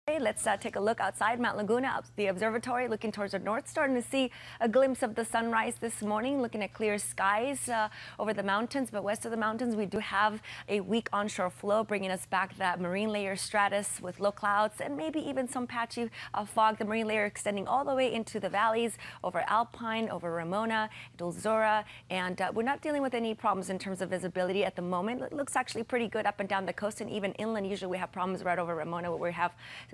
Let's take a look outside Mount Laguna, up the observatory, looking towards the north, starting to see a glimpse of the sunrise this morning, looking at clear skies over the mountains. But west of the mountains, we do have a weak onshore flow, bringing us back that marine layer stratus with low clouds and maybe even some patchy fog. The marine layer extending all the way into the valleys, over Alpine, over Ramona, Dulzura, and we're not dealing with any problems in terms of visibility at the moment. It looks actually pretty good up and down the coast, and even inland. Usually we have problems right over Ramona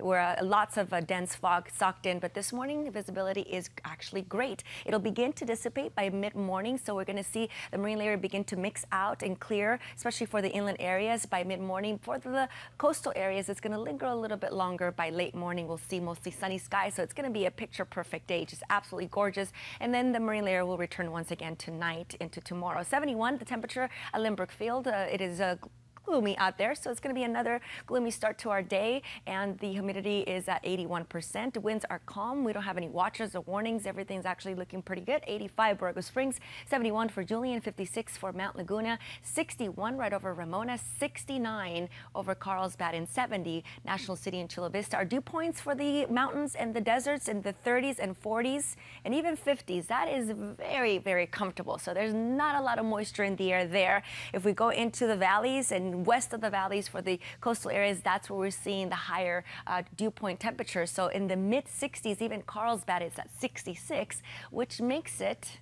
where lots of dense fog socked in, but this morning visibility is actually great. It'll begin to dissipate by mid-morning, so we're going to see the marine layer begin to mix out and clear, especially for the inland areas by mid-morning. For the coastal areas, it's going to linger a little bit longer. By late morning, we'll see mostly sunny skies, so it's going to be a picture-perfect day, just absolutely gorgeous. And then the marine layer will return once again tonight into tomorrow. 71, the temperature at Lindbergh Field. It is gloomy out there, so it's going to be another gloomy start to our day, and the humidity is at 81%. Winds are calm. We don't have any watches or warnings. Everything's actually looking pretty good. 85 Borrego Springs, 71 for Julian, 56 for Mount Laguna, 61 right over Ramona, 69 over Carlsbad, and 70 National City and Chula Vista. Our dew points for the mountains and the deserts in the 30s and 40s and even 50s. That is very, very comfortable. So there's not a lot of moisture in the air there. If we go into the valleys and west of the valleys for the coastal areas, that's where we're seeing the higher dew point temperature. So in the mid 60s, even Carlsbad is at 66, which makes it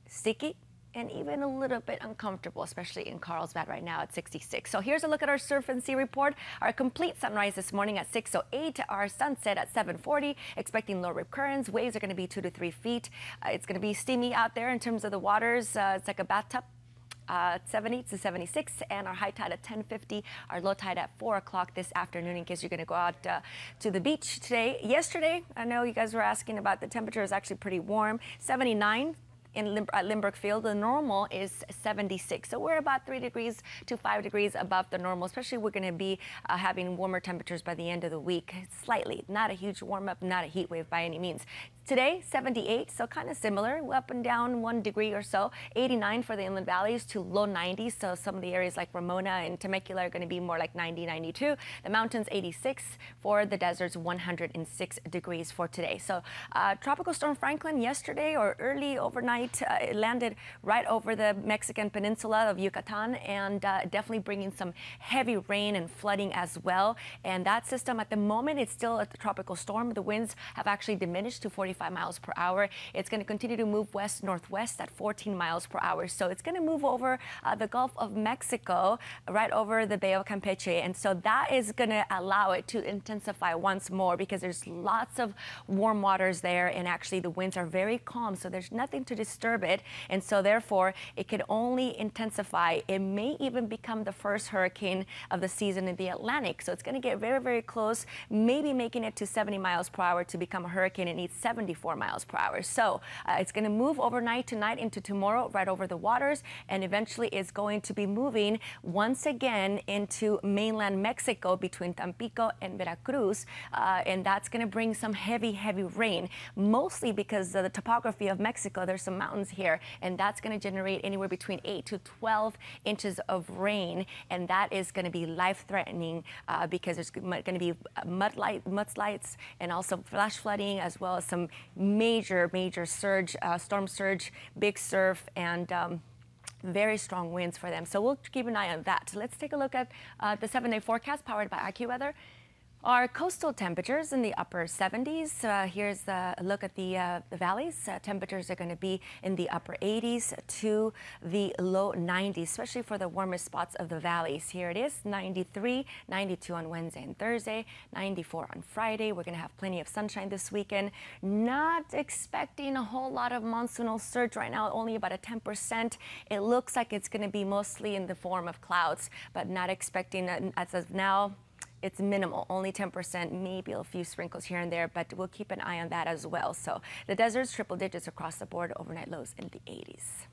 sticky and even a little bit uncomfortable, especially in Carlsbad right now at 66. So here's a look at our surf and sea report. Our complete sunrise this morning at 6:08, our sunset at 7:40, expecting low rip currents. Waves are going to be 2 to 3 feet. It's going to be steamy out there in terms of the waters. It's like a bathtub. 70 to 76, and our high tide at 10:50, our low tide at 4 o'clock this afternoon, in case you're going to go out to the beach today. Yesterday, I know you guys were asking about the temperature. Is actually pretty warm, 79 at Lindbergh Field. The normal is 76, so we're about 3 degrees to 5 degrees above the normal. Especially we're going to be having warmer temperatures by the end of the week. Slightly, not a huge warm up, not a heat wave by any means. Today, 78, so kind of similar, up and down 1 degree or so. 89 for the inland valleys to low 90s, so some of the areas like Ramona and Temecula are going to be more like 90, 92. The mountains, 86. For the deserts, 106 degrees for today. So Tropical Storm Franklin yesterday or early overnight, it landed right over the Mexican peninsula of Yucatan, and definitely bringing some heavy rain and flooding as well. And that system at the moment, it's still a tropical storm. The winds have actually diminished to 45 miles per hour. It's going to continue to move west-northwest at 14 miles per hour. So it's going to move over the Gulf of Mexico, right over the Bay of Campeche. And so that is going to allow it to intensify once more, because there's lots of warm waters there, and actually the winds are very calm, so there's nothing to disturb it. And so therefore, it could only intensify. It may even become the first hurricane of the season in the Atlantic. So it's going to get very, very close, maybe making it to 70 miles per hour to become a hurricane. It needs 74 miles per hour. So it's going to move overnight tonight into tomorrow right over the waters, and eventually is going to be moving once again into mainland Mexico between Tampico and Veracruz, and that's going to bring some heavy, heavy rain, mostly because of the topography of Mexico. There's some mountains here, and that's going to generate anywhere between 8 to 12 inches of rain, and that is going to be life-threatening because there's going to be mudslides and also flash flooding, as well as some major surge, storm surge, big surf, and very strong winds for them. So we'll keep an eye on that. So let's take a look at the 7-day forecast powered by AccuWeather. Our coastal temperatures in the upper 70s. Here's a look at the valleys. Temperatures are going to be in the upper 80s to the low 90s, especially for the warmest spots of the valleys. Here it is, 93, 92 on Wednesday and Thursday, 94 on Friday. We're going to have plenty of sunshine this weekend. Not expecting a whole lot of monsoonal surge right now, only about a 10%. It looks like it's going to be mostly in the form of clouds, but not expecting, as of now, it's minimal, only 10%, maybe a few sprinkles here and there, but we'll keep an eye on that as well. So the deserts, triple digits across the board, overnight lows in the 80s.